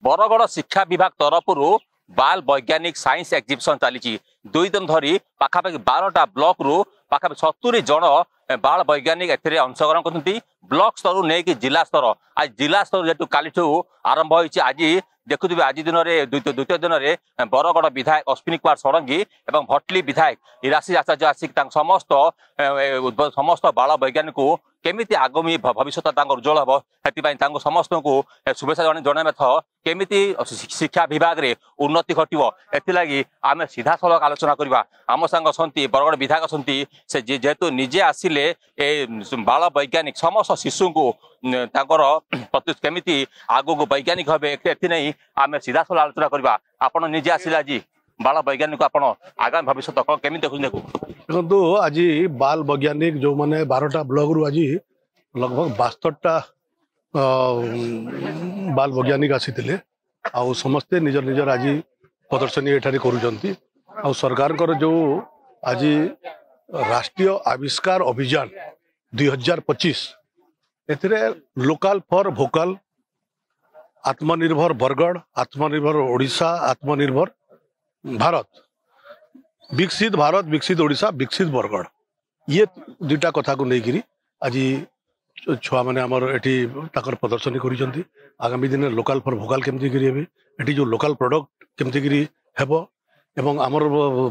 बरगढ़ शिक्षा विभाग तरफ बाल वैज्ञानिक साइंस एक्जिबिशन चली 2 दिन धरी पाखापाखि 12टा ब्लॉक रु पाखापाखि 70 जन बाल वैज्ञानिक अंशग्रहण करते ब्लॉक स्तर नहीं जिला स्तर आज जिला स्तर जेहतु काली आरंभ होती आज देखुए आज दिन में द्वितीय दिन में बरगढ़ विधायक अश्विनी कुमार षडंगी और भटली विधायक इराशी आचार्य आसिक समस्त समस्त बाल वैज्ञानिक केमिति आगामी भविष्य उज्जवल हम से समस्त को शुभेच्छा जनवा केमी शिक्षा विभाग में उन्नति घटो एथि आम सीधा सड़क आलोचना करवा आम सांग अच्छा बरगढ़ विधायक अच्छा से जेहेतु निजे आसिले बाल वैज्ञानिक समस्त शिशु को केमी आगू वैज्ञानिक हे आम सीधा सड़क आलोचना करवा आपड़ निजे आसिले आज बाल वैज्ञानिक आप आगामी भविष्य केमी देखो आज बाल वैज्ञानिक जो मैंने 12टा ब्लॉक रु आज लगभग 72टा बाल वैज्ञानिक आसी समस्ते निजर निजर आज प्रदर्शनी एठारे करुचंती आ सरकार जो आज राष्ट्रीय आविष्कार अभियान 2025 एथिरे लोकल फॉर भोकल आत्मनिर्भर बरगढ़ आत्मनिर्भर ओडिशा आत्मनिर्भर भारत विकसित ओडिशा विकसित बरगढ़ ये दुईटा कथा को लेकिन आज छुआ मैंने आमर एटी प्रदर्शनी करिसेंती आगामी दिन लोकल फॉर भोकल केमती करी हेबे एटी जो लोकल प्रोडक्ट केमती करी हेबो एवं आमर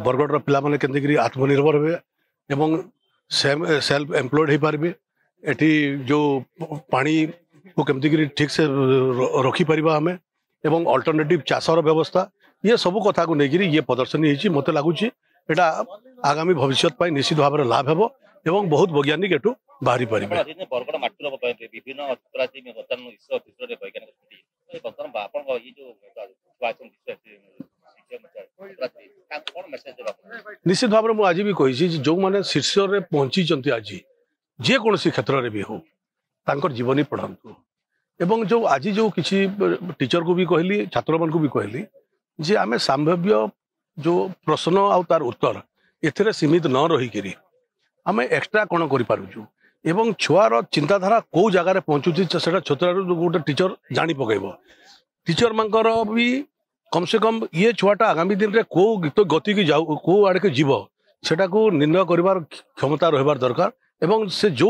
बरगढ़ पिला माने केमती करी आत्मनिर्भर हेबे एवं सेल्फ एम्प्लॉयड हो पारे एटी जो पानी को केमती करी ठीक से रखी परिबा हमें एवं अल्टरनेटिव चाषर व्यवस्था ये सब कथा को लेकिन ये प्रदर्शनी होती मत लगुच एटा आगामी भविष्य निश्चित भाव में लाभ हेबो एवं बहुत वैज्ञानिक एटू बाहरी पारे निश्चित भाव में आज भी कही जो मैंने शीर्ष में पहुंची आज जेकोसी क्षेत्र में भी हो तांकर जीवनी पढ़ातु एवं जो आज जो किसी टीचर को भी कहली छात्र मान को भी कहली जे आमे संभाव्य जो प्रश्न आउ तार उत्तर एथिरे सीमित न रही आमे एक्स्ट्रा कौन करूँ एवं छुआर चिंताधारा कौ जगार पहुँचुची से छोटर गोटे टीचर जानी पकेब टीचर मानकर भी कम से कम ये छुआटा आगामी दिन में कौ गीत गति की जाऊ कौ आड़े के जीव सेटा को निर्णय कर क्षमता रही दरकार एवं से जो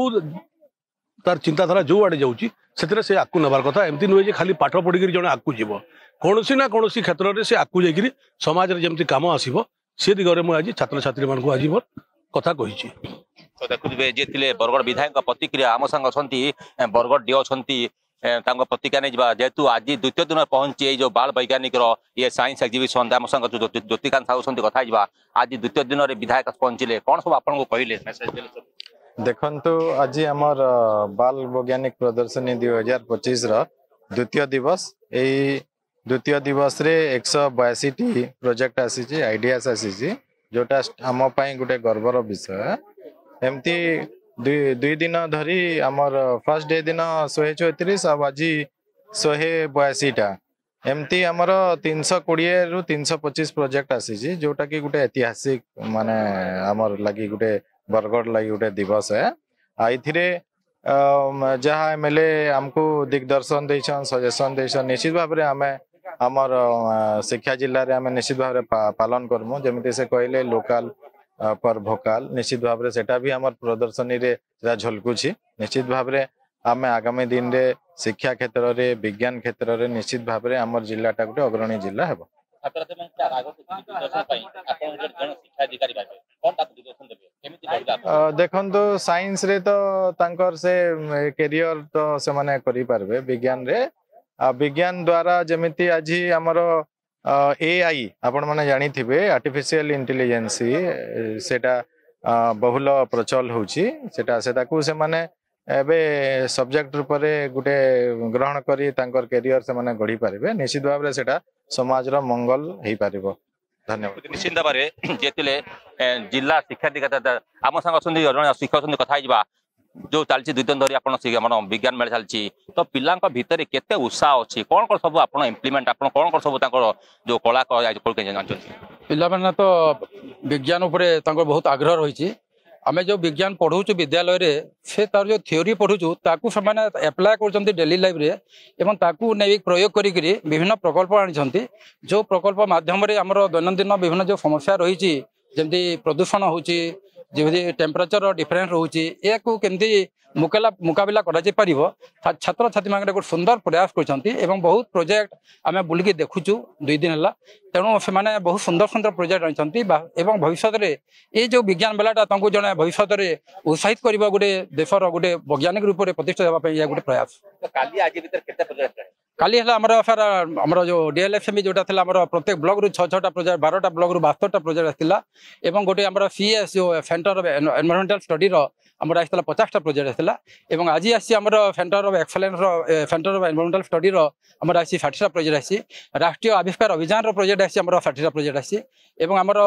तार चिंताधारा जो आड़े जाऊँगी से आगू नबार कथा एमती नुहे खाली पाठ पढ़ी जड़े आगू जीव कौन ना कौन क्षेत्र में से आगू जाकि समाज में जमी कम आसो सी दिगरे मुझे छात्र छात्री मान आज मोर कथा कही तो देखुए जे बरगढ़ विधायक प्रतिक्रिया आम सांग अच्छा बरगढ़ डी अच्छा प्रतिक्रिया नहीं जावा जेहेतु आज द्वितीय दिन पहुंची ये जो बाल वैज्ञानिक ये साइंस एक्जिबिशन आम सांग ज्योतिकांत साहू कथा आज द्वितीय दिन में विधायक पहुंचले कौन सब आपको कहले मेसेज देखो आज आमर बाल वैज्ञानिक प्रदर्शनी 2025 द्वितीय दिवस यही द्वितीय दिवस रे 182 प्रोजेक्ट आसी आइडियास आसी जोटा आम गोटे गर्वर विषय एमती दुई दिन धरी आमर फर्स्ट डे दिन 134 आज 182टा एमती आमर 320 रु 325 प्रोजेक्ट आसी जोटा कि गोटे ऐतिहासिक माने आमर लगी गोटे बरगढ़ लगी गोटे दिवस है आइथिरे जहाँ एमएलए आमको दिग्दर्शन देछन सजेशन देछन निश्चित भाव में आमे आमर शिक्षा जिले में आम निश्चित भाव में पालन करमु जमी से कहले लोकल पर भोकाल निश्चित भाव में सेटा भी आमर प्रदर्शनी रे झलकुची निश्चित भाव में आम आगामी दिन रे शिक्षा क्षेत्र में विज्ञान क्षेत्र में निश्चित भाव में आमर जिलाटा गोटे अग्रणी जिला हेबो देखो साइंस रे तो तांकर से कैरियर तो से माने करि पारबे विज्ञान रे विज्ञान द्वारा जमिति आज आमर एआई आपण माने जानी थिबे आर्टिफिशियल इंटेलिजेंस सेटा बहुल प्रचल होची सेटा सेटा को से माने एबे सब्जेक्ट रूप में गोटे ग्रहण करी तांकर कैरियर से माने गढ़ी पारिबे निश्चित भाव में सेटा समाज रो मंगल हेई पारिबो धन्यवाद निश्चित भाव में जेतिले जिला शिक्षा अधिकारी आम संग जन शिक्षक कथा होगा जो चलती 2 दिन धरी आप विज्ञान मेला चलती तो पिला भितर केते उत्साह अच्छी कौन कौन सब आप इम्प्लीमेंट आप कौन कौन सब जो कला पिला तो विज्ञान उपरे बहुत आग्रह रही आम जो विज्ञान पढ़ाऊँ विद्यालय रे से तार जो थ्योरी पढ़ुचु ताकू से एप्लाय कर डेली लाइफ रे एवं ताकू नहीं प्रयोग करी विभिन्न प्रकल्प आनी जो प्रकल्प माध्यम आमर दैनंदिन विभिन्न जो समस्या रही जमी प्रदूषण होची जमी टेम्परेचर डिफरेन्स रोचे या केमती मुकाबला छात्र छात्री मान गोटे सुंदर प्रयास कर बहुत प्रोजेक्ट आम बुलिकी देखुचु 2 दिन है तेणु से बहुत सुंदर सुंदर प्रोजेक्ट आनी भविष्य में ये जो विज्ञान मेलाटा तुमको जड़े भविष्य में उत्साहित कर गोटे देशर गोटे वैज्ञानिक रूप में प्रतिष्ठा देवाई गोटे प्रयास काली है आमर जो डीएलएफएमई जोटा था प्रत्येक ब्लॉक रु 6-6टा प्रोजेक्ट 12टा ब्लॉक रु 72टा प्रोजेक्ट आसाला एवं गोटे आमर सीएस जो सेंटर ऑफ एनवायरमेंटल स्टडी आमर आसाला 50टा प्रोजेक्ट आसाला एवं आज आसी आमर centre of excellence centre of environmental study आमर आसी 60टा प्रोजेक्ट आसी राष्ट्रीय आविष्कार अभियान प्रोजेक्ट आसी आमर 60टा प्रोजेक्ट आसी एवं आमर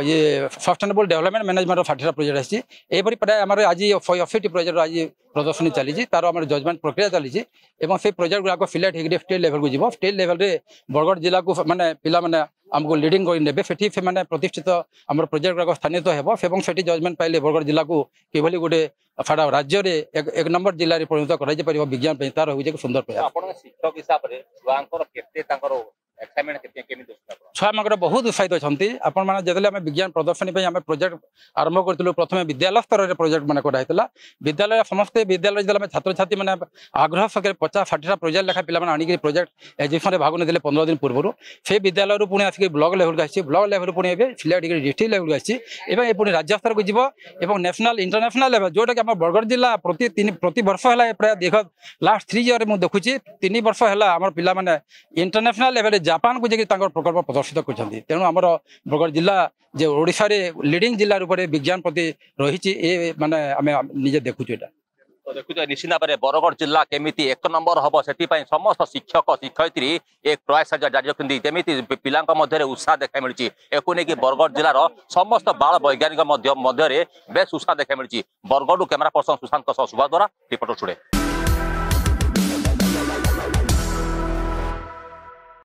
ये सस्टेनेबल डेवलपमेंट मैनेजमेंट 60टा प्रोजेक्ट आसी एपरी प्राय आमर आज 80टी प्रोजेक्ट आज प्रदर्शनी चली तार आम जजमेंट प्रक्रिया चली से प्रोजेक्ट गुड़ाक सिलेक्ट हो स्टेट लेवल को जीव स्टेट लेवल रे बरगढ़ जिला को माने पिला माने आमको लीडिंग कर से प्रतिष्ठित आम प्रोजेक्ट गुड़ाक स्थानित होती जजमेंट पाइले बरगढ़ जिला को किभली गोटे सारा राज्य में एक नंबर जिले में परिणत कर विज्ञान तार हो सुंदर प्रयास शिक्षक हिसाब से छुआ मगर बहुत उत्साहित अच्छा आपण मैंने जिते आम विज्ञान प्रदर्शनी आम प्रोजेक्ट आरंभ करूँ प्रथम विद्यालय स्तर में प्रोजेक्ट मान कराइला विद्यालय समस्ते विद्यालय जो छात्र छात्री मैंने आग्रह सके 50-60टा प्रोजेक्ट लेखा पे आनिक प्रोजेक्ट एग्जिबिशन भाग नहीं 15 दिन पूर्व से विद्यालय पुणी आसिक ब्लॉक लेवल को आसी ब्लॉक लेवल पुणी सिलेक्ट डिस्ट्रिक्ट लेवल को आसी पुणी राज्य स्तर को जीव नेशनल इंटरनेशनल लेवल जोटा कि आम बरगढ़ जिला प्रति वर्ष है प्राय देख लास्ट 3 ईयर मुझे देखुची 3 वर्ष है आम पाने इंटरनेशनल लेवल जापान को जाकि प्रकल्प प्रदर्शित कर तेणु आमर बरगढ़ जिला जो ओडिशा रे लीडिंग जिला रूप में विज्ञान प्रति रही माने आम निजे देखुचु एटा तो देखुच निश्चित भाव में बरगढ़ जिला केमिति 1 नंबर हम से समस्त शिक्षक शिक्षयित्री एक प्रयास जारी रखती जमी पिला उत्साह देखा मिली एक बरगढ़ जिलार समस्त बाल वैज्ञानिक बेस उत्साह देखा मिली बरगढ़ कैमेरा पर्सन सुशांत सुभा द्वारा रिपोर्टर छुड़े।